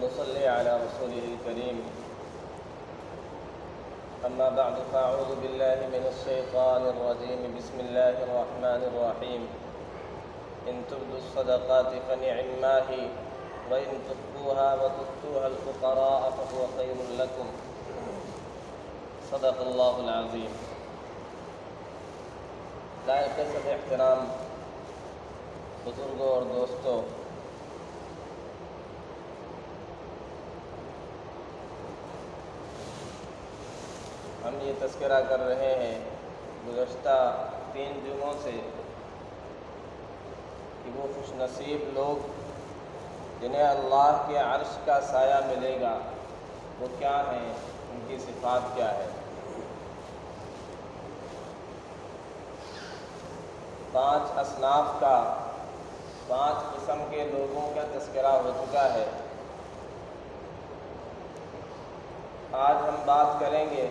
ونصلي على رسوله الكريم. أما بعد فأعوذ بالله من الشيطان الرجيم. بسم الله الرحمن الرحيم. إن تبدوا الصدقات فنعما هي وإن تخفوها وتؤتوها الفقراء فهو خير لكم. صدق الله العظيم. لائق سب احترام بزرگوں اور دوستوں، ہم یہ تذکرہ کر رہے ہیں گزشتہ 3 جمعوں سے کہ وہ خوش نصیب لوگ جنہیں اللہ کے عرش کا سایہ ملے گا وہ کیا ہیں، ان کی صفات کیا ہے۔ 5 اصناف کا، 5 قسم کے لوگوں کا تذکرہ ہو چکا ہے۔ آج ہم بات کریں گے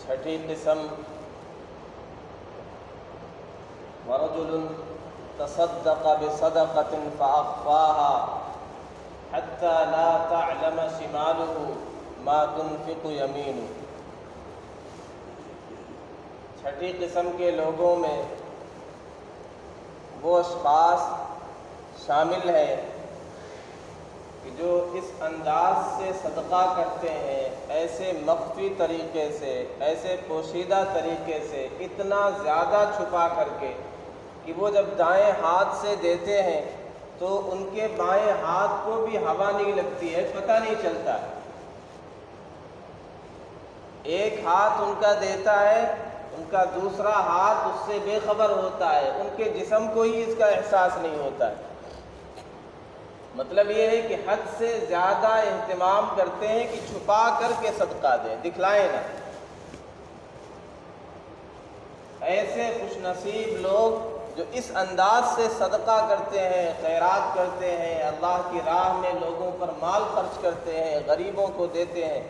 6ٹھی قسم، وَرَجُلٌ تَصَدَّقَ بِصَدَقَةٍ فَأَخْفَاهَا حَتَّى لَا تَعْلَمَ شِمَالُهُ مَا تُنْفِقُ يَمِينُهُ۔ 6ٹھی قسم کے لوگوں میں وہ اشخاص شامل ہیں کہ جو اس انداز سے صدقہ کرتے ہیں، ایسے مخفی طریقے سے، ایسے پوشیدہ طریقے سے، اتنا زیادہ چھپا کر کے کہ وہ جب دائیں ہاتھ سے دیتے ہیں تو ان کے بائیں ہاتھ کو بھی ہوا نہیں لگتی ہے، پتہ نہیں چلتا ہے۔ ایک ہاتھ ان کا دیتا ہے، ان کا دوسرا ہاتھ اس سے بے خبر ہوتا ہے، ان کے جسم کو ہی اس کا احساس نہیں ہوتا ہے۔ مطلب یہ ہے کہ حد سے زیادہ اہتمام کرتے ہیں کہ چھپا کر کے صدقہ دیں، دکھلائیں نہ۔ ایسے خوش نصیب لوگ جو اس انداز سے صدقہ کرتے ہیں، خیرات کرتے ہیں، اللہ کی راہ میں لوگوں پر مال خرچ کرتے ہیں، غریبوں کو دیتے ہیں،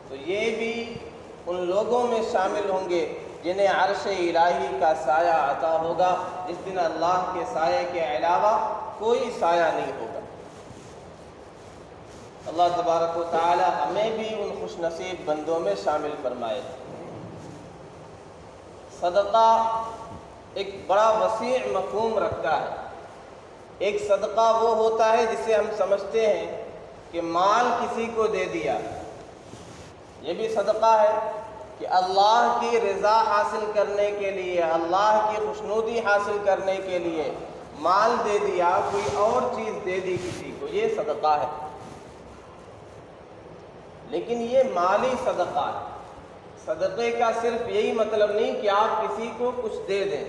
تو یہ بھی ان لوگوں میں شامل ہوں گے جنہیں عرش الہی کا سایہ عطا ہوگا، جس دن اللہ کے سائے کے علاوہ کوئی سایہ نہیں ہوگا۔ اللہ تبارک و تعالی ہمیں بھی ان خوش نصیب بندوں میں شامل فرمائے۔ صدقہ ایک بڑا وسیع مفہوم رکھتا ہے۔ ایک صدقہ وہ ہوتا ہے جسے ہم سمجھتے ہیں کہ مال کسی کو دے دیا، یہ بھی صدقہ ہے کہ اللہ کی رضا حاصل کرنے کے لیے، اللہ کی خوشنودی حاصل کرنے کے لیے مال دے دیا، کوئی اور چیز دے دی کسی کو، یہ صدقہ ہے۔ لیکن یہ مالی صدقہ ہے۔ صدقے کا صرف یہی مطلب نہیں کہ آپ کسی کو کچھ دے دیں،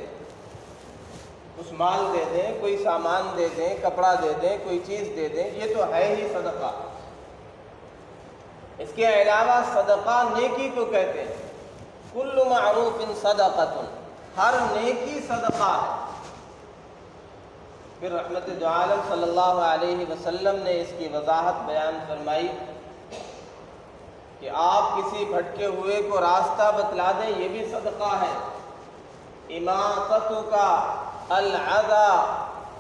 کچھ مال دے دیں، کوئی سامان دے دیں، کپڑا دے دیں، کوئی چیز دے دیں، یہ تو ہے ہی صدقہ۔ اس کے علاوہ صدقہ نیکی کو کہتے ہیں۔ کل معروف صدقۃ، ہر نیکی صدقہ ہے۔ پھر رحمت دو عالم صلی اللہ علیہ وسلم نے اس کی وضاحت بیان فرمائی کہ آپ کسی بھٹکے ہوئے کو راستہ بتلا دیں، یہ بھی صدقہ ہے۔ اماطتک العذى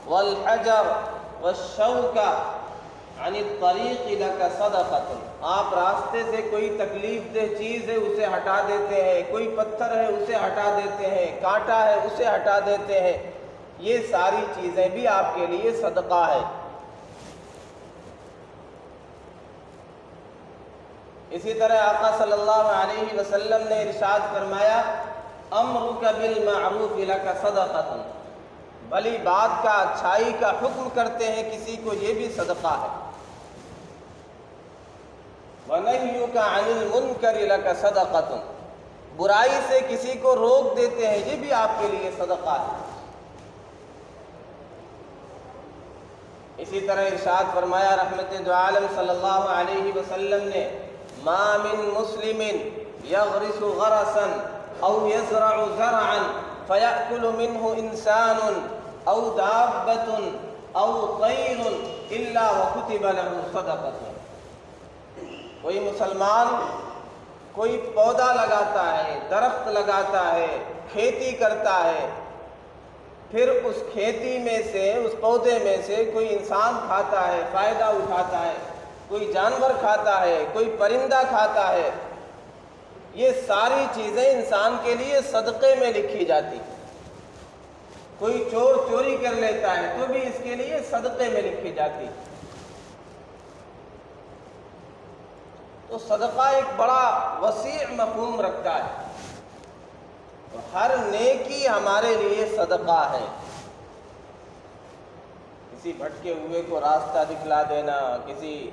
والحجر والشوک عن الطریق لک صدقۃ، آپ راستے سے کوئی تکلیف دہ چیز ہے اسے ہٹا دیتے ہیں، کوئی پتھر ہے اسے ہٹا دیتے ہیں، کانٹا ہے اسے ہٹا دیتے ہیں، یہ ساری چیزیں بھی آپ کے لیے صدقہ ہے۔ اسی طرح آقا صلی اللہ علیہ وسلم نے ارشاد فرمایا امرک بالمعروف لک صدقۃ، بھلی بات کا، اچھائی کا حکم کرتے ہیں کسی کو، یہ بھی صدقہ ہے۔ وَنَهْيُكَ عَنِ الْمُنْكَرِ لَكَ صَدَقَةٌ، برائی سے کسی کو روک دیتے ہیں، یہ بھی آپ کے لیے صدقہ ہے۔ اسی طرح ارشاد فرمایا رحمت دو عالم صلی اللہ علیہ وسلم نے مَا مِن مُسْلِمٍ يَغْرِسُ غَرَسًا أَوْ يَزْرَعُ زَرْعًا فَيَأْكُلُ مِنْهُ إِنسَانٌ أَوْ دَابَّةٌ أَوْ طَيْرٌ إِلَّا وَكُتِبَ لَهُ صَدَقَةٌ۔ کوئی مسلمان کوئی پودا لگاتا ہے، درخت لگاتا ہے، کھیتی کرتا ہے، پھر اس کھیتی میں سے، اس پودے میں سے کوئی انسان کھاتا ہے، فائدہ اٹھاتا ہے، کوئی جانور کھاتا ہے، کوئی پرندہ کھاتا ہے، یہ ساری چیزیں انسان کے لیے صدقے میں لکھی جاتی ہیں۔ کوئی چور چوری کر لیتا ہے تو بھی اس کے لیے صدقے میں لکھی جاتی ہے۔ تو صدقہ ایک بڑا وسیع مفہوم رکھتا ہے، تو ہر نیکی ہمارے لیے صدقہ ہے۔ کسی بھٹکے ہوئے کو راستہ دکھلا دینا، کسی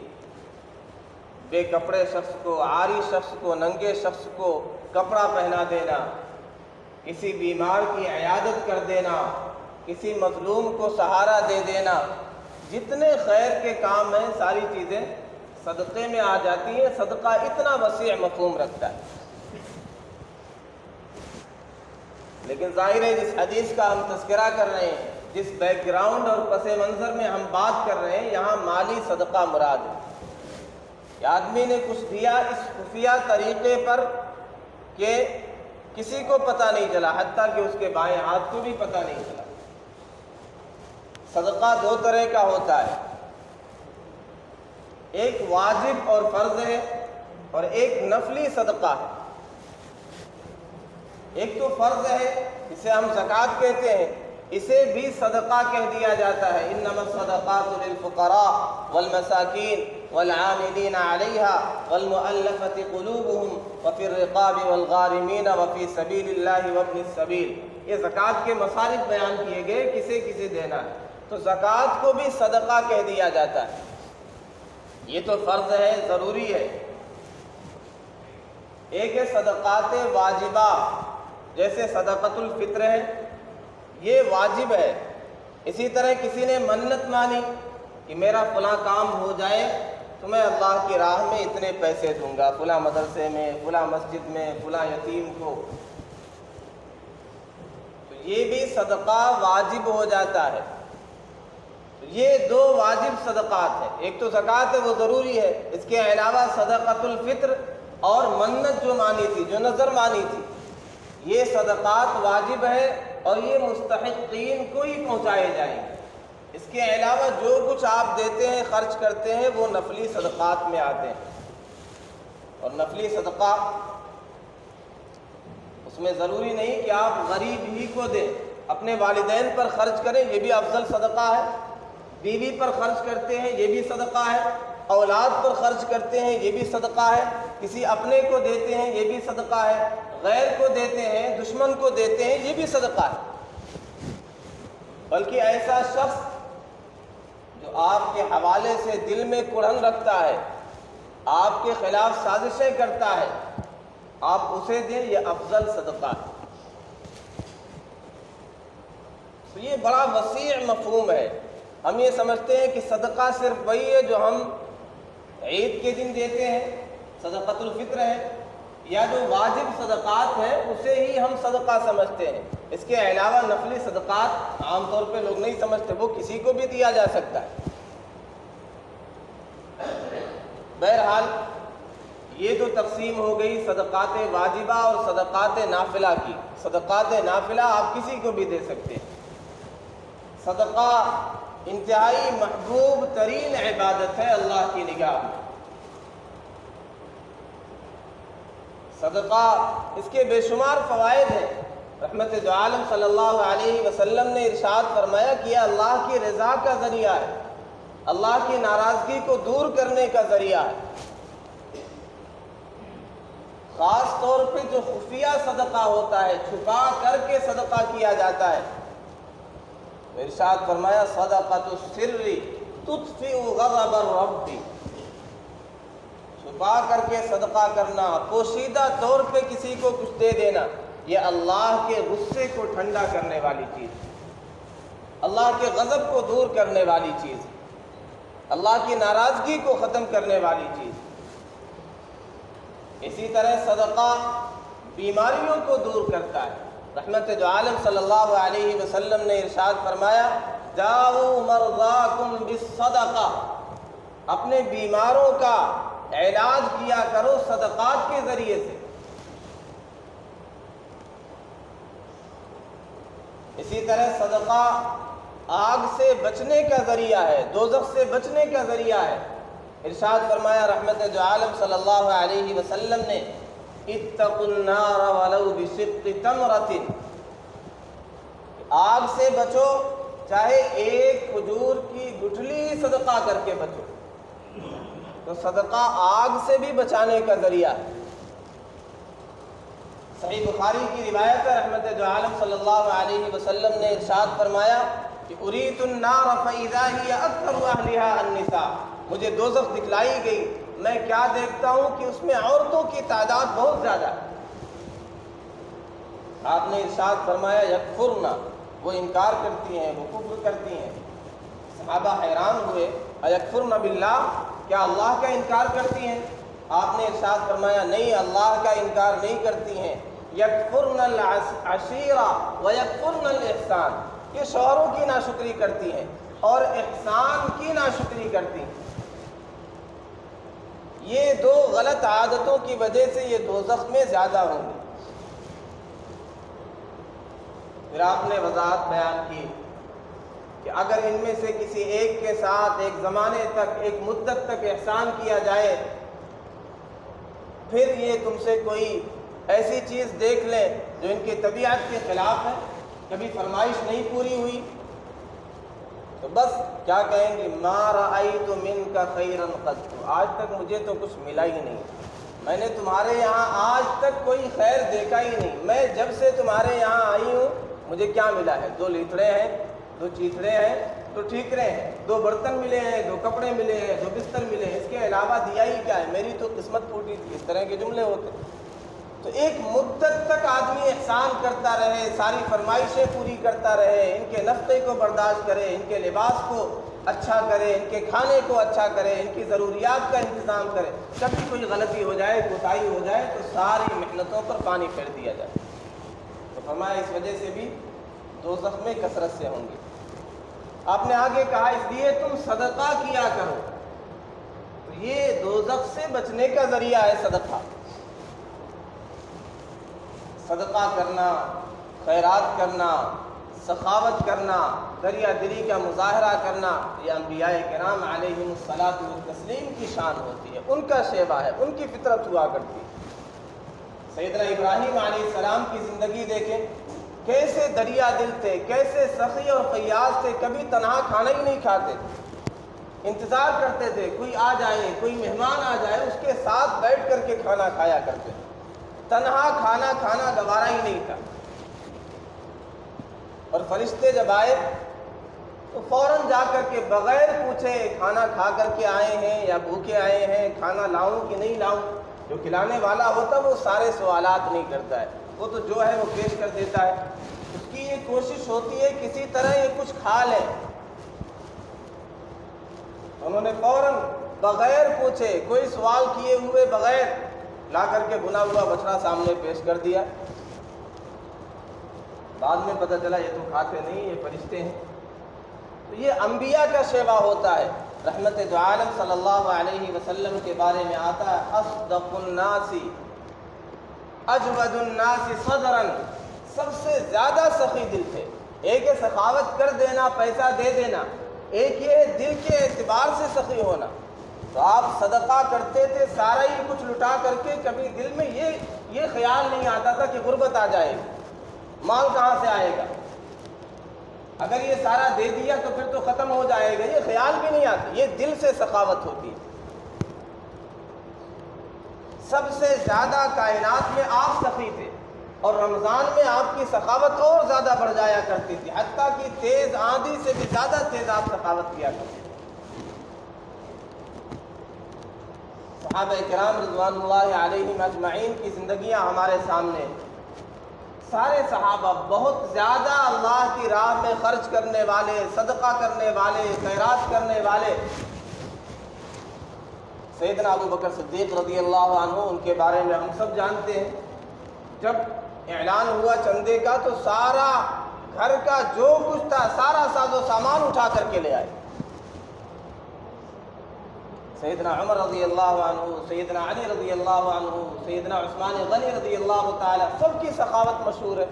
بے کپڑے شخص کو، عاری شخص کو، ننگے شخص کو کپڑا پہنا دینا، کسی بیمار کی عیادت کر دینا، کسی مظلوم کو سہارا دے دینا، جتنے خیر کے کام ہیں ساری چیزیں صدقے میں آ جاتی ہیں۔ صدقہ اتنا وسیع مفہوم رکھتا ہے۔ لیکن ظاہر ہے جس حدیث کا ہم تذکرہ کر رہے ہیں، جس بیک گراؤنڈ اور پس منظر میں ہم بات کر رہے ہیں، یہاں مالی صدقہ مراد ہے کہ آدمی نے کچھ دیا اس خفیہ طریقے پر کہ کسی کو پتہ نہیں چلا، حتیٰ کہ اس کے بائیں ہاتھ کو بھی پتہ نہیں چلا۔ صدقہ دو طرح کا ہوتا ہے، ایک واجب اور فرض ہے، اور ایک نفلی صدقہ ہے۔ ایک تو فرض ہے جسے ہم زکوٰۃ کہتے ہیں، اسے بھی صدقہ کہہ دیا جاتا ہے۔ انما الصدقات للفقراء والمساکین والعاملین علیہا والمؤلفۃ قلوبهم وفی الرقاب والغارمین وفی سبیل اللہ وابن السبیل۔ یہ زکوٰۃ کے مصارف بیان کیے گئے، کسے کسے دینا ہے، تو زکوٰۃ کو بھی صدقہ کہہ دیا جاتا ہے۔ یہ تو فرض ہے، ضروری ہے۔ ایک ہے صدقات واجبہ، جیسے صدقۃ الفطر ہے، یہ واجب ہے۔ اسی طرح کسی نے منت مانی کہ میرا فلاں کام ہو جائے تو میں اللہ کی راہ میں اتنے پیسے دوں گا، فلاں مدرسے میں، فلاں مسجد میں، فلاں یتیم کو، تو یہ بھی صدقہ واجب ہو جاتا ہے۔ تو یہ دو واجب صدقات ہیں، ایک تو زکوٰۃ ہے وہ ضروری ہے، اس کے علاوہ صدقۃ الفطر اور منت جو مانی تھی، جو نظر مانی تھی، یہ صدقات واجب ہے اور یہ مستحقین کو ہی پہنچائے جائیں گے۔ اس کے علاوہ جو کچھ آپ دیتے ہیں، خرچ کرتے ہیں، وہ نفلی صدقات میں آتے ہیں۔ اور نفلی صدقہ اس میں ضروری نہیں کہ آپ غریب ہی کو دیں، اپنے والدین پر خرچ کریں، یہ بھی افضل صدقہ ہے۔ بیوی پر خرچ کرتے ہیں، یہ بھی صدقہ ہے۔ اولاد پر خرچ کرتے ہیں، یہ بھی صدقہ ہے۔ کسی اپنے کو دیتے ہیں، یہ بھی صدقہ ہے۔ غیر کو دیتے ہیں، دشمن کو دیتے ہیں، یہ بھی صدقہ ہے۔ بلکہ ایسا شخص جو آپ کے حوالے سے دل میں کڑھن رکھتا ہے، آپ کے خلاف سازشیں کرتا ہے، آپ اسے دیں، یہ افضل صدقہ ہے۔ تو یہ بڑا وسیع مفہوم ہے۔ ہم یہ سمجھتے ہیں کہ صدقہ صرف وہی ہے جو ہم عید کے دن دیتے ہیں، صدقۃ الفطر ہے، یا جو واجب صدقات ہیں اسے ہی ہم صدقہ سمجھتے ہیں۔ اس کے علاوہ نفلی صدقات عام طور پہ لوگ نہیں سمجھتے، وہ کسی کو بھی دیا جا سکتا ہے۔ بہرحال یہ تو تقسیم ہو گئی صدقات واجبہ اور صدقات نافلہ کی۔ صدقات نافلہ آپ کسی کو بھی دے سکتے ہیں۔ صدقہ انتہائی محبوب ترین عبادت ہے اللہ کی نگاہ میں۔ صدقہ اس کے بے شمار فوائد ہیں۔ رحمت دو عالم صلی اللہ علیہ وسلم نے ارشاد فرمایا کہ یہ اللہ کی رضا کا ذریعہ ہے، اللہ کی ناراضگی کو دور کرنے کا ذریعہ ہے۔ خاص طور پہ جو خفیہ صدقہ ہوتا ہے، چھپا کر کے صدقہ کیا جاتا ہے، ارشاد فرمایا صدقۃ السر تطفئ غضب الرب۔ چھپا کر کے صدقہ کرنا، پوشیدہ طور پہ کسی کو کچھ دے دینا، یہ اللہ کے غصے کو ٹھنڈا کرنے والی چیز، اللہ کے غضب کو دور کرنے والی چیز، اللہ کی ناراضگی کو ختم کرنے والی چیز۔ اسی طرح صدقہ بیماریوں کو دور کرتا ہے۔ رحمت دو عالم صلی اللہ علیہ وسلم نے ارشاد فرمایا داؤ مرضاکم بالصدقہ، اپنے بیماروں کا علاج کیا کرو صدقات کے ذریعے سے۔ اسی طرح صدقہ آگ سے بچنے کا ذریعہ ہے، دوزخ سے بچنے کا ذریعہ ہے۔ ارشاد فرمایا رحمت دو عالم صلی اللہ علیہ وسلم نے، اتقوا النار ولو بشق تمرۃ، آگ سے بچو چاہے ایک کھجور کی گٹھلی صدقہ کر کے بچو۔ تو صدقہ آگ سے بھی بچانے کا ذریعہ ہے۔ صحیح بخاری کی روایت ہے، رحمت دو عالم صلی اللہ علیہ وسلم نے ارشاد فرمایا کہ اریت النار فاذا هي اکثر اهلها النساء، مجھے دوزخ دکھلائی گئی، میں کیا دیکھتا ہوں کہ اس میں عورتوں کی تعداد بہت زیادہ ہے۔ آپ نے ارشاد فرمایا یکفرن، وہ انکار کرتی ہیں، وہ کفر کرتی ہیں۔ صحابہ حیران ہوئے، ایکفرن باللہ، کیا اللہ کا انکار کرتی ہیں؟ آپ نے ارشاد فرمایا نہیں، اللہ کا انکار نہیں کرتی ہیں۔ یکفرن العشیرہ ویکفرن الاحسان، یہ شوہروں کی ناشکری کرتی ہیں اور احسان کی ناشکری کرتی ہیں۔ یہ دو غلط عادتوں کی وجہ سے یہ دوزخ میں زیادہ ہوں گے۔ پھر آپ نے وضاحت بیان کی کہ اگر ان میں سے کسی ایک کے ساتھ ایک زمانے تک، ایک مدت تک احسان کیا جائے، پھر یہ تم سے کوئی ایسی چیز دیکھ لیں جو ان کی طبیعت کے خلاف ہے، کبھی فرمائش نہیں پوری ہوئی، تو بس کیا کہیں گے، ما رأیت منک خیرا قط، آج تک مجھے تو کچھ ملا ہی نہیں، میں نے تمہارے یہاں آج تک کوئی خیر دیکھا ہی نہیں، میں جب سے تمہارے یہاں آئی ہوں مجھے کیا ملا ہے؟ دو لیتڑے ہیں، دو چیتڑے ہیں، دو ٹھیکرے ہیں، دو برتن ملے ہیں، دو کپڑے ملے ہیں، دو بستر ملے ہیں، اس کے علاوہ دیا ہی کیا ہے؟ میری تو قسمت پھوٹی تھی، اس طرح کے جملے ہوتے۔ تو ایک مدت تک آدمی احسان کرتا رہے، ساری فرمائشیں پوری کرتا رہے، ان کے نفقے کو برداشت کرے، ان کے لباس کو اچھا کرے، ان کے کھانے کو اچھا کرے، ان کی ضروریات کا انتظام کرے، کبھی کوئی غلطی ہو جائے، کوتاہی ہو جائے تو ساری محنتوں پر پانی پھیر دیا جائے۔ تو فرمایا اس وجہ سے بھی دوزخ میں کثرت سے ہوں گے۔ آپ نے آگے کہا اس لیے تم صدقہ کیا کرو، تو یہ دوزخ سے بچنے کا ذریعہ ہے صدقہ۔ صدقہ کرنا، خیرات کرنا، سخاوت کرنا، دریا دلی کا مظاہرہ کرنا، یہ انبیاء کرام علیہم الصلاۃ والتسلیم کی شان ہوتی ہے، ان کا شیوا ہے، ان کی فطرت ہوا کرتی ہے۔ سیدنا ابراہیم علیہ السلام کی زندگی دیکھیں، کیسے دریا دل تھے، کیسے سخی اور فیاض تھے، کبھی تنہا کھانا ہی نہیں کھاتے، انتظار کرتے تھے کوئی آ جائے، کوئی مہمان آ جائے، اس کے ساتھ بیٹھ کر کے کھانا کھایا کرتے، تنہا کھانا گوارا ہی نہیں تھا۔ اور فرشتے جب آئے تو فوراً جا کر کے بغیر پوچھے کھانا کھا کر کے آئے ہیں یا بھوکے آئے ہیں، کھانا لاؤں کہ نہیں لاؤں، جو کھلانے والا ہوتا وہ سارے سوالات نہیں کرتا ہے، وہ تو جو ہے وہ پیش کر دیتا ہے۔ اس کی یہ کوشش ہوتی ہے کسی طرح یہ کچھ کھا لیں۔ انہوں نے فوراً بغیر پوچھے، کوئی سوال کیے ہوئے بغیر لا کر کے بھنا ہوا بچڑا سامنے پیش کر دیا۔ بعد میں پتہ چلا یہ تو کھاتے نہیں، یہ فرشتے ہیں۔ تو یہ انبیاء کا شیوا ہوتا ہے۔ رحمت دو عالم صلی اللہ علیہ وسلم کے بارے میں آتا ہے، اصدق الناس اجود الناس صدرا، سب سے زیادہ سخی دل تھے۔ ایک ہے سخاوت کر دینا، پیسہ دے دینا، ایک یہ دل کے اعتبار سے سخی ہونا۔ تو آپ صدقہ کرتے تھے سارا ہی کچھ لٹا کر کے، کبھی دل میں یہ خیال نہیں آتا تھا کہ غربت آ جائے گی، مال کہاں سے آئے گا، اگر یہ سارا دے دیا تو پھر تو ختم ہو جائے گا، یہ خیال بھی نہیں آتا۔ یہ دل سے سخاوت ہوتی ہے۔ سب سے زیادہ کائنات میں آپ سخی تھے، اور رمضان میں آپ کی سخاوت اور زیادہ بڑھ جایا کرتی تھی، حتیٰ کہ تیز آندھی سے بھی زیادہ تیز آپ سخاوت کیا کرتے تھے۔ صحابہ کرام رضوان اللہ علیہم اجمعین کی زندگیاں ہمارے سامنے، سارے صحابہ بہت زیادہ اللہ کی راہ میں خرچ کرنے والے، صدقہ کرنے والے، خیرات کرنے والے۔ سیدنا ابو بکر صدیق رضی اللہ عنہ، ان کے بارے میں ہم سب جانتے ہیں، جب اعلان ہوا چندے کا تو سارا گھر کا جو کچھ تھا سارا ساز و سامان اٹھا کر کے لے آئے۔ سیدنا عمر رضی اللہ عنہ، سیدنا علی رضی اللہ عنہ، سیدنا عثمان غنی رضی اللہ تعالی، سب کی سخاوت مشہور ہے۔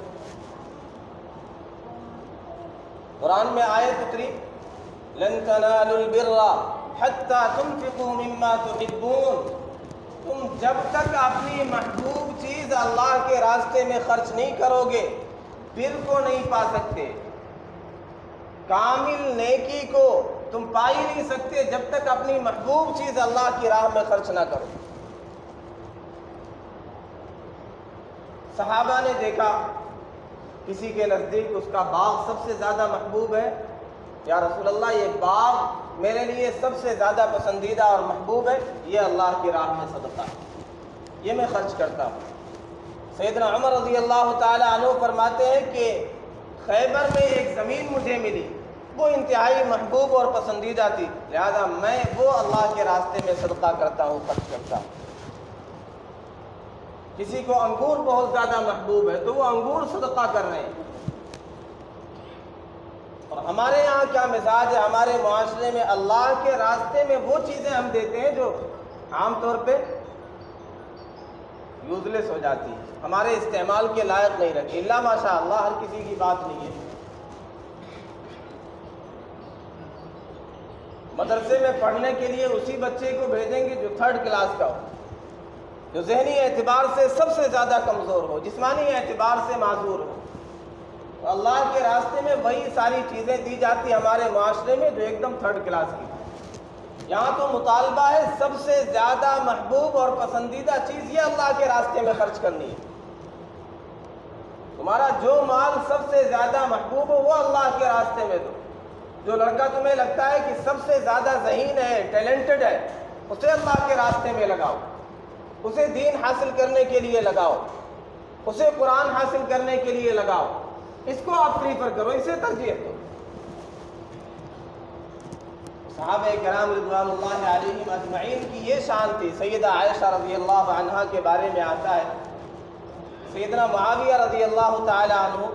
قرآن میں آیت اتری، لن تنالوا البر حتى تنفقوا مما تحبون، تم جب تک اپنی محبوب چیز اللہ کے راستے میں خرچ نہیں کرو گے پھر کو نہیں پا سکتے۔ کامل نیکی کو تم پا ہی نہیں سکتے جب تک اپنی محبوب چیز اللہ کی راہ میں خرچ نہ کرو۔ صحابہ نے دیکھا کسی کے نزدیک اس کا باغ سب سے زیادہ محبوب ہے، یا رسول اللہ یہ باغ میرے لیے سب سے زیادہ پسندیدہ اور محبوب ہے، یہ اللہ کی راہ میں صدقہ ہے، یہ میں خرچ کرتا ہوں۔ سیدنا عمر رضی اللہ تعالی عنہ فرماتے ہیں کہ خیبر میں ایک زمین مجھے ملی، وہ انتہائی محبوب اور پسندیدہ تھی، لہذا میں وہ اللہ کے راستے میں صدقہ کرتا ہوں، خرچ کرتا ہوں۔ کسی کو انگور بہت زیادہ محبوب ہے تو وہ انگور صدقہ کر رہے ہیں۔ اور ہمارے یہاں کیا مزاج ہے، ہمارے معاشرے میں اللہ کے راستے میں وہ چیزیں ہم دیتے ہیں جو عام طور پہ یوز لیس ہو جاتی ہے، ہمارے استعمال کے لائق نہیں رہتی، اللہ ماشاء اللہ ہر کسی کی بات نہیں ہے۔ مدرسے میں پڑھنے کے لیے اسی بچے کو بھیجیں گے جو 3rd کلاس کا ہو، جو ذہنی اعتبار سے سب سے زیادہ کمزور ہو، جسمانی اعتبار سے معذور ہو۔ تو اللہ کے راستے میں وہی ساری چیزیں دی جاتی ہمارے معاشرے میں جو ایک دم 3rd کلاس کی۔ یہاں تو مطالبہ ہے سب سے زیادہ محبوب اور پسندیدہ چیز یہ اللہ کے راستے میں خرچ کرنی ہے۔ تمہارا جو مال سب سے زیادہ محبوب ہو وہ اللہ کے راستے میں دو۔ جو لڑکا تمہیں لگتا ہے کہ سب سے زیادہ ذہین ہے، ٹیلنٹڈ ہے، اسے اللہ کے راستے میں لگاؤ، اسے دین حاصل کرنے کے لیے لگاؤ، اسے قرآن حاصل کرنے کے لیے لگاؤ، اس کو آپ پریفر کرو، اسے ترجیح دو۔ صحابہ کرام رضوان اللہ علیہم اجمعین کی یہ شان تھی۔ سیدہ عائشہ رضی اللہ عنہا کے بارے میں آتا ہے، سیدنا معاویہ رضی اللہ تعالی عنہ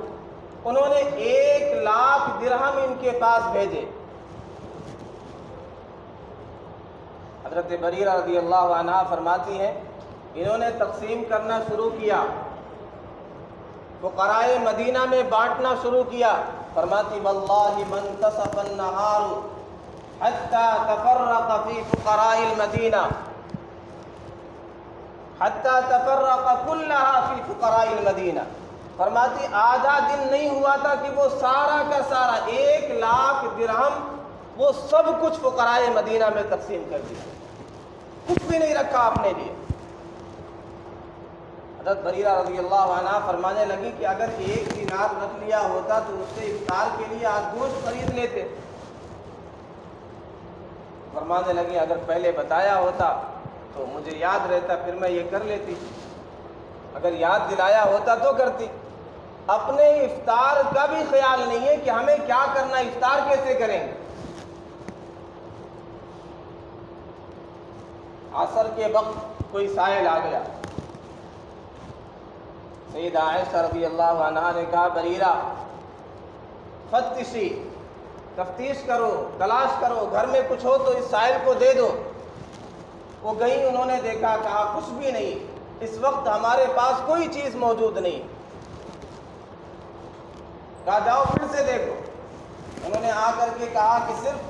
انہوں نے 1,00,000 درہم ان کے پاس بھیجے۔ حضرت بریرہ رضی اللہ عنہا فرماتی ہیں انہوں نے تقسیم کرنا شروع کیا، فقراء مدینہ میں بانٹنا شروع کیا۔ فرماتی واللہ من تصف النہار حتی تفرق فی فقراء المدینہ حتی تفرق کلہا فی فقراء المدینہ۔ فرماتی آدھا دن نہیں ہوا تھا کہ وہ سارا کا سارا 1,00,000 درہم وہ سب کچھ فقراء مدینہ میں تقسیم کر دیا، کچھ بھی نہیں رکھا اپنے لیے۔ حضرت بریرہ رضی اللہ عنہ فرمانے لگی کہ اگر 1 دینار رکھ لیا ہوتا تو اس سے افطار کے لیے آج گوشت خرید لیتے۔ فرمانے لگی اگر پہلے بتایا ہوتا تو مجھے یاد رہتا، پھر میں یہ کر لیتی، اگر یاد دلایا ہوتا تو کرتی۔ اپنے افطار کا بھی خیال نہیں ہے کہ ہمیں کیا کرنا، افطار کیسے کریں گے۔ عصر کے وقت کوئی سائل آ گیا، سیدہ عائشہ رضی اللہ عنہا نے کہا بریرہ فتشی، تفتیش کرو، تلاش کرو، گھر میں کچھ ہو تو اس سائل کو دے دو۔ وہ گئیں، انہوں نے دیکھا، کہا کچھ بھی نہیں، اس وقت ہمارے پاس کوئی چیز موجود نہیں۔ کہا جاؤ پھر سے دیکھو۔ انہوں نے آ کر کے کہا کہ صرف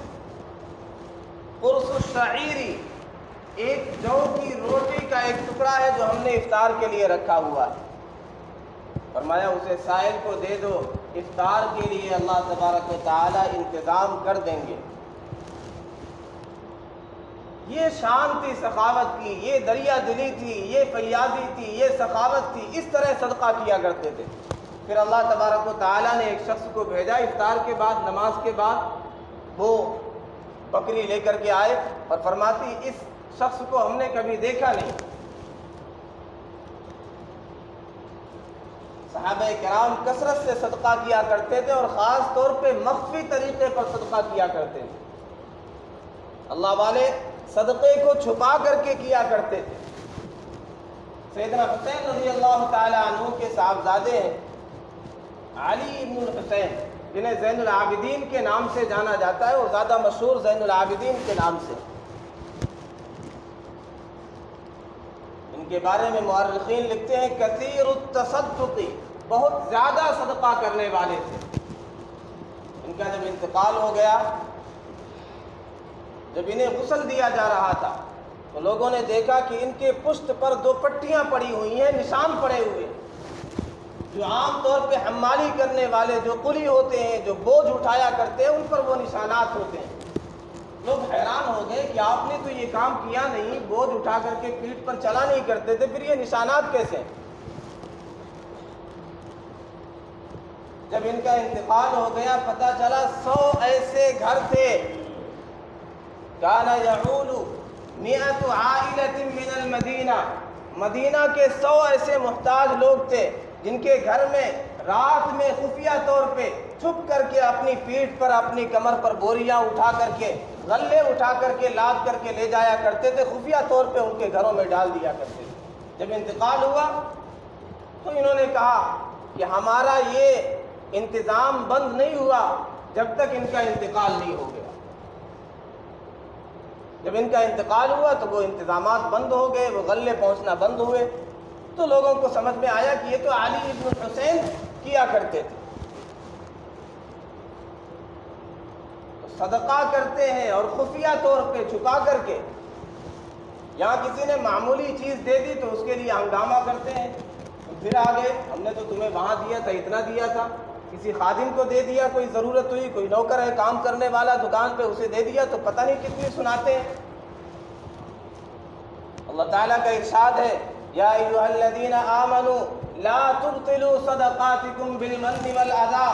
قرص الشعیری، ایک جو کی روٹی کا ایک ٹکڑا ہے جو ہم نے افطار کے لیے رکھا ہوا ہے۔ فرمایا اسے سائل کو دے دو، افطار کے لیے اللہ تبارک و تعالی انتظام کر دیں گے۔ یہ شان تھی سخاوت کی، یہ دریا دلی تھی، یہ فیاضی تھی، یہ سخاوت تھی، اس طرح صدقہ کیا کرتے تھے۔ پھر اللہ تبارک و تعالیٰ نے ایک شخص کو بھیجا، افطار کے بعد، نماز کے بعد وہ بکری لے کر کے آئے اور فرماتی اس شخص کو ہم نے کبھی دیکھا نہیں۔ صحابہ کرام کثرت سے صدقہ کیا کرتے تھے اور خاص طور پہ مخفی طریقے پر صدقہ کیا کرتے تھے۔ اللہ والے صدقے کو چھپا کر کے کیا کرتے تھے۔ سیدنا حسین رضی اللہ تعالی عنہ کے صاحبزادے ہیں علی بن الحسین، جنہیں زین العابدین کے نام سے جانا جاتا ہے اور زیادہ مشہور زین العابدین کے نام سے۔ ان کے بارے میں مورخین لکھتے ہیں کثیر التصدق، بہت زیادہ صدقہ کرنے والے تھے۔ ان کا جب انتقال ہو گیا جب انہیں غسل دیا جا رہا تھا تو لوگوں نے دیکھا کہ ان کے پشت پر 2 پٹیاں پڑی ہوئی ہیں، نشان پڑے ہوئے، جو عام طور پہ حمالی کرنے والے جو قلی ہوتے ہیں، جو بوجھ اٹھایا کرتے ہیں، ان پر وہ نشانات ہوتے ہیں۔ لوگ حیران ہو گئے کہ آپ نے تو یہ کام کیا نہیں، بوجھ اٹھا کر کے پیٹھ پر چلا نہیں کرتے تھے، پھر یہ نشانات کیسے ہیں؟ جب ان کا انتقال ہو گیا پتہ چلا 100 ایسے گھر تھے، کان یعول 100 عائلۃ من المدینہ، مدینہ کے 100 ایسے محتاج لوگ تھے جن کے گھر میں رات میں خفیہ طور پہ چھپ کر کے اپنی پیٹھ پر، اپنی کمر پر بوریاں اٹھا کر کے، غلے اٹھا کر کے لاد کر کے لے جایا کرتے تھے، خفیہ طور پہ ان کے گھروں میں ڈال دیا کرتے تھے۔ جب انتقال ہوا تو انہوں نے کہا کہ ہمارا یہ انتظام بند نہیں ہوا جب تک ان کا انتقال نہیں ہو گیا۔ جب ان کا انتقال ہوا تو وہ انتظامات بند ہو گئے، وہ غلے پہنچنا بند ہوئے، تو لوگوں کو سمجھ میں آیا کہ یہ تو علی ابن حسین کیا کرتے تھے۔ صدقہ کرتے ہیں اور خفیہ طور پہ چھپا کر کے، یہاں کسی نے معمولی چیز دے دی تو اس کے لیے ہنگامہ کرتے ہیں، پھر آگے ہم نے تو تمہیں وہاں دیا تھا، اتنا دیا تھا، کسی خادم کو دے دیا، کوئی ضرورت ہوئی، کوئی نوکر ہے کام کرنے والا دکان پہ، اسے دے دیا، تو پتہ نہیں کتنی سناتے ہیں۔ اللہ تعالیٰ کا ارشاد ہے، یا ایھا الذین آمنوا لا تبطلوا صدقاتکم بالمن والاذی،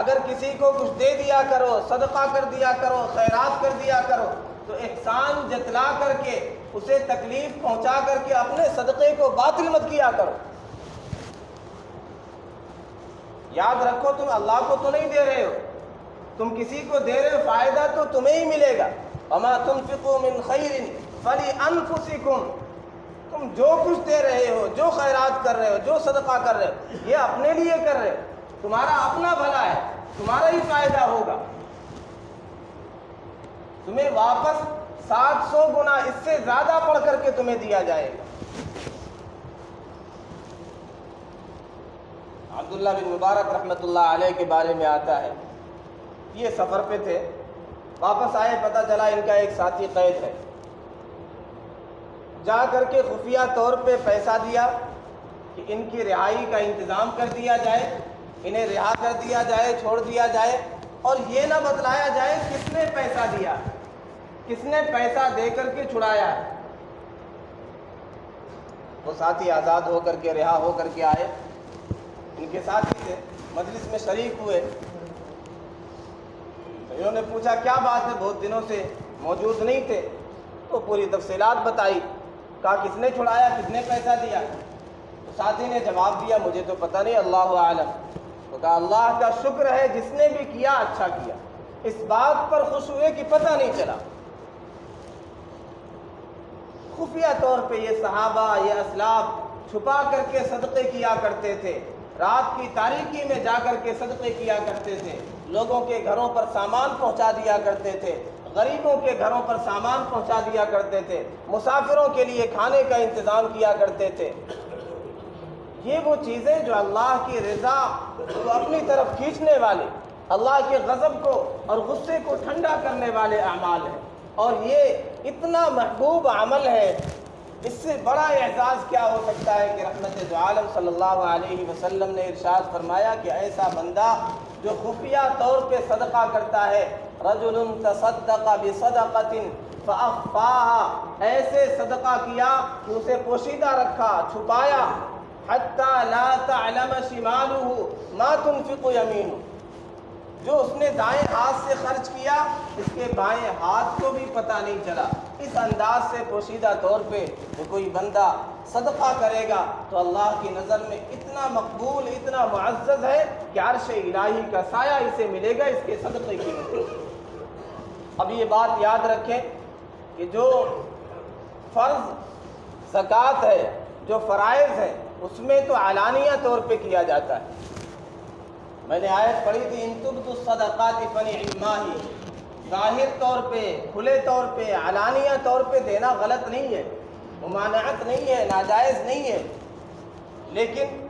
اگر کسی کو کچھ دے دیا کرو، صدقہ کر دیا کرو، خیرات کر دیا کرو، تو احسان جتلا کر کے، اسے تکلیف پہنچا کر کے اپنے صدقے کو باطل مت کیا کرو۔ یاد رکھو تم اللہ کو تو نہیں دے رہے ہو، تم کسی کو دے رہے ہو، فائدہ تو تمہیں ہی ملے گا۔ وما تنفقوا من خیر فلانفسکم، تم جو کچھ دے رہے ہو، جو خیرات کر رہے ہو، جو صدقہ کر رہے ہو، یہ اپنے لیے کر رہے ہو، تمہارا اپنا بھلا ہے، تمہارا ہی فائدہ ہوگا، تمہیں واپس 700 گنا اس سے زیادہ پڑھ کر کے تمہیں دیا جائے گا۔ عبداللہ بن مبارک رحمۃ اللہ علیہ کے بارے میں آتا ہے، یہ سفر پہ تھے، واپس آئے، پتہ چلا ان کا ایک ساتھی قید ہے، جا کر کے خفیہ طور پہ پیسہ دیا کہ ان کی رہائی کا انتظام کر دیا جائے، انہیں رہا کر دیا جائے، چھوڑ دیا جائے، اور یہ نہ بتلایا جائے کس نے پیسہ دیا، کس نے پیسہ دے کر کے چھڑایا ہے۔ وہ ساتھی آزاد ہو کر کے، رہا ہو کر کے آئے، ان کے ساتھی تھے، مجلس میں شریک ہوئے، انہوں نے پوچھا کیا بات ہے، بہت دنوں سے موجود نہیں تھے، تو پوری تفصیلات بتائی، کہا کس نے چھڑایا، کس نے پیسہ دیا، تو ساتھی نے جواب دیا مجھے تو پتہ نہیں، اللہ اعلم۔ تو کہا اللہ کا شکر ہے جس نے بھی کیا اچھا کیا، اس بات پر خوش ہوئے کہ پتہ نہیں چلا۔ خفیہ طور پہ یہ صحابہ، یہ اسلاف چھپا کر کے صدقے کیا کرتے تھے، رات کی تاریکی میں جا کر کے صدقے کیا کرتے تھے، لوگوں کے گھروں پر سامان پہنچا دیا کرتے تھے، غریبوں کے گھروں پر سامان پہنچا دیا کرتے تھے، مسافروں کے لیے کھانے کا انتظام کیا کرتے تھے۔ یہ وہ چیزیں جو اللہ کی رضا کو اپنی طرف کھینچنے والے، اللہ کے غضب کو اور غصے کو ٹھنڈا کرنے والے اعمال ہیں، اور یہ اتنا محبوب عمل ہے، اس سے بڑا اعزاز کیا ہو سکتا ہے کہ رحمت دو عالم صلی اللہ علیہ وسلم نے ارشاد فرمایا کہ ایسا بندہ جو خفیہ طور پہ صدقہ کرتا ہے، رجل تصدق بصدقۃ فاخفاها، ایسے صدقہ کیا کہ اسے پوشیدہ رکھا، چھپایا، حتی لا تعلم شمالہ ما تنفق یمینہ، جو اس نے دائیں ہاتھ سے خرچ کیا اس کے بائیں ہاتھ کو بھی پتہ نہیں چلا۔ اس انداز سے پوشیدہ طور پہ جو کوئی بندہ صدقہ کرے گا تو اللہ کی نظر میں اتنا مقبول، اتنا معزز ہے کہ عرش الہی کا سایہ اسے ملے گا اس کے صدقے کی وجہ سے۔ اب یہ بات یاد رکھیں کہ جو فرض زکوٰۃ ہے، جو فرائض ہیں، اس میں تو علانیہ طور پہ کیا جاتا ہے۔ میں نے آیت پڑھی تھی ان تبدوا الصدقات فنعما ہی، ظاہر طور پہ، کھلے طور پہ، علانیہ طور پہ دینا غلط نہیں ہے، ممانعت نہیں ہے، ناجائز نہیں ہے، لیکن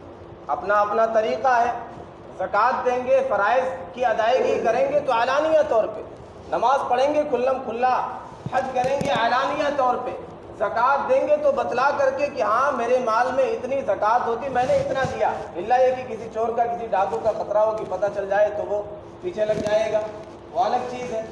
اپنا اپنا طریقہ ہے۔ زکوٰۃ دیں گے، فرائض کی ادائیگی کریں گے تو علانیہ طور پہ، نماز پڑھیں گے کھلم کھلا، حج کریں گے اعلانیہ طور پہ، زکوٰۃ دیں گے تو بتلا کر کے کہ ہاں میرے مال میں اتنی زکوٰۃ ہوتی، میں نے اتنا دیا، الا یہ کہ کسی چور کا کسی ڈاکو کا خطرہ ہو کہ پتہ چل جائے تو وہ پیچھے لگ جائے گا، وہ الگ چیز ہے۔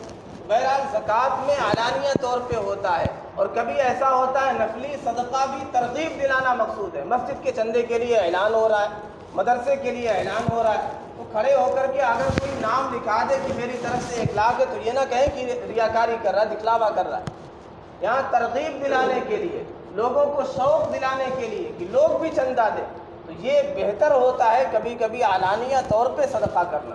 بہرحال زکوٰۃ میں اعلانیہ طور پہ ہوتا ہے، اور کبھی ایسا ہوتا ہے نفلی صدقہ بھی ترغیب دلانا مقصود ہے، مسجد کے چندے کے لیے اعلان ہو رہا ہے، مدرسے کے لیے اعلان ہو رہا ہے، تو کھڑے ہو کر کے اگر کوئی نام لکھا دے کہ میری طرف سے 1 لاکھ ہے، تو یہ نہ کہیں کہ ریاکاری کر رہا ہے، دکھلاوا کر رہا ہے۔ یہاں ترغیب دلانے کے لیے، لوگوں کو شوق دلانے کے لیے کہ لوگ بھی چندہ دیں، تو یہ بہتر ہوتا ہے کبھی کبھی اعلانیہ طور پہ صدقہ کرنا۔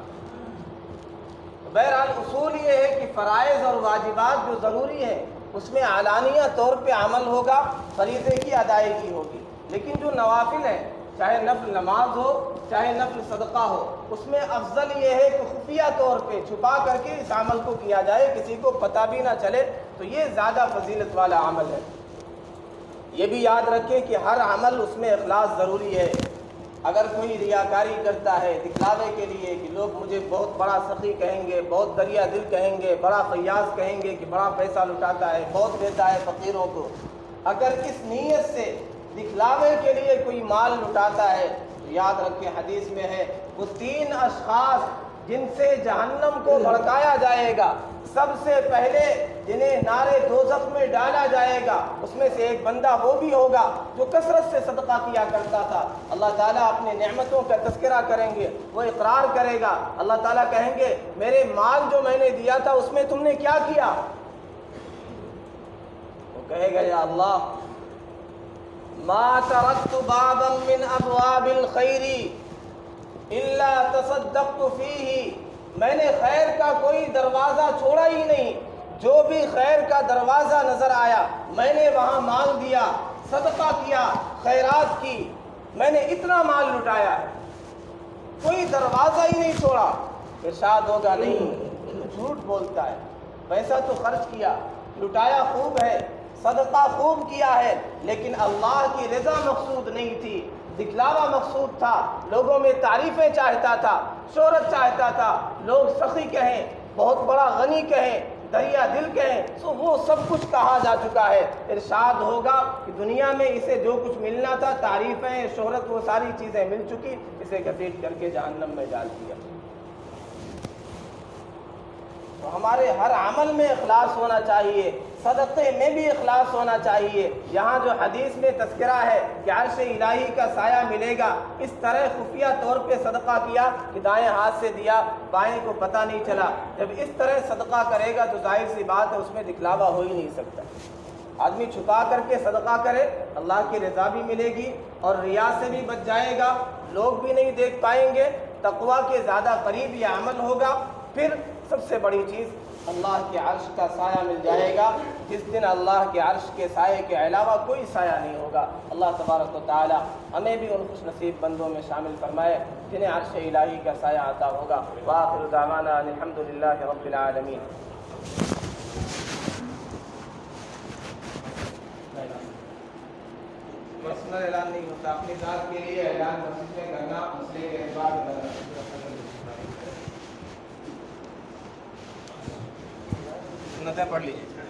بہرحال اصول یہ ہے کہ فرائض اور واجبات جو ضروری ہیں اس میں اعلانیہ طور پہ عمل ہوگا، فریضے کی ادائیگی ہوگی، لیکن جو نوافل ہیں، چاہے نفل نماز ہو چاہے نفل صدقہ ہو، اس میں افضل یہ ہے کہ خفیہ طور پہ چھپا کر کے اس عمل کو کیا جائے، کسی کو پتہ بھی نہ چلے، تو یہ زیادہ فضیلت والا عمل ہے۔ یہ بھی یاد رکھیں کہ ہر عمل اس میں اخلاص ضروری ہے۔ اگر کوئی ریاکاری کرتا ہے دکھلاوے کے لیے کہ لوگ مجھے بہت بڑا سخی کہیں گے، بہت دریا دل کہیں گے، بڑا فیاض کہیں گے کہ بڑا پیسہ لٹاتا ہے، بہت دیتا ہے فقیروں کو، اگر اس نیت سے دکھلاوے کے لیے کوئی مال لٹاتا ہے تو یاد رکھیں حدیث میں ہے وہ 3 اشخاص جن سے جہنم کو بھڑکایا جائے گا، سب سے پہلے جنہیں نارے دوزخ میں ڈالا جائے گا، اس میں سے ایک بندہ وہ بھی ہوگا جو کثرت سے صدقہ کیا کرتا تھا۔ اللہ تعالیٰ اپنے نعمتوں کا تذکرہ کریں گے، وہ اقرار کرے گا، اللہ تعالیٰ کہیں گے میرے مال جو میں نے دیا تھا اس میں تم نے کیا کیا؟ وہ کہے گا یا اللہ ما ترکت بابا من ابواب الخیر الا تصدقت فیہ، میں نے خیر کا کوئی دروازہ چھوڑا ہی نہیں، جو بھی خیر کا دروازہ نظر آیا میں نے وہاں مال دیا، صدقہ کیا، خیرات کی، میں نے اتنا مال لٹایا ہے، کوئی دروازہ ہی نہیں چھوڑا۔ ارشاد ہوگا نہیں، جھوٹ بولتا ہے، پیسہ تو خرچ کیا، لٹایا خوب ہے، صدقہ خوب کیا ہے، لیکن اللہ کی رضا مقصود نہیں تھی، دکھلاوا مقصود تھا، لوگوں میں تعریفیں چاہتا تھا، شہرت چاہتا تھا، لوگ سخی کہیں، بہت بڑا غنی کہیں، دریا دل کہیں، تو وہ سب کچھ کہا جا چکا ہے۔ ارشاد ہوگا کہ دنیا میں اسے جو کچھ ملنا تھا، تعریفیں، شہرت، وہ ساری چیزیں مل چکی، اسے گھسیٹ کر کے جہنم میں ڈال دیا۔ تو ہمارے ہر عمل میں اخلاص ہونا چاہیے، صدقے میں بھی اخلاص ہونا چاہیے۔ یہاں جو حدیث میں تذکرہ ہے کہ عرش الہی کا سایہ ملے گا، اس طرح خفیہ طور پہ صدقہ کیا کہ دائیں ہاتھ سے دیا، بائیں کو پتہ نہیں چلا، جب اس طرح صدقہ کرے گا تو ظاہر سی بات ہے اس میں دکھلاوا ہو ہی نہیں سکتا۔ آدمی چھپا کر کے صدقہ کرے، اللہ کی رضا بھی ملے گی اور ریا سے بھی بچ جائے گا، لوگ بھی نہیں دیکھ پائیں گے، تقویٰ کے زیادہ قریب یہ عمل ہوگا، پھر سب سے بڑی چیز اللہ کے عرش کا سایہ مل جائے گا، جس دن اللہ کے عرش کے سائے کے علاوہ کوئی سایہ نہیں ہوگا۔ اللہ تبارک و تعالی ہمیں بھی ان خوش نصیب بندوں میں شامل فرمائے جنہیں عرش الہی کا سایہ عطا ہوگا۔ وآخر دعوانا ان الحمد للہ رب العالمین۔ پرسنل اعلان نہیں ہوتا، اپنی ذات کے لیے اعلان مسجد میں کرنا، مسئلے کے اعتبار کرنا۔ سنتیں پڑھ لیجیے۔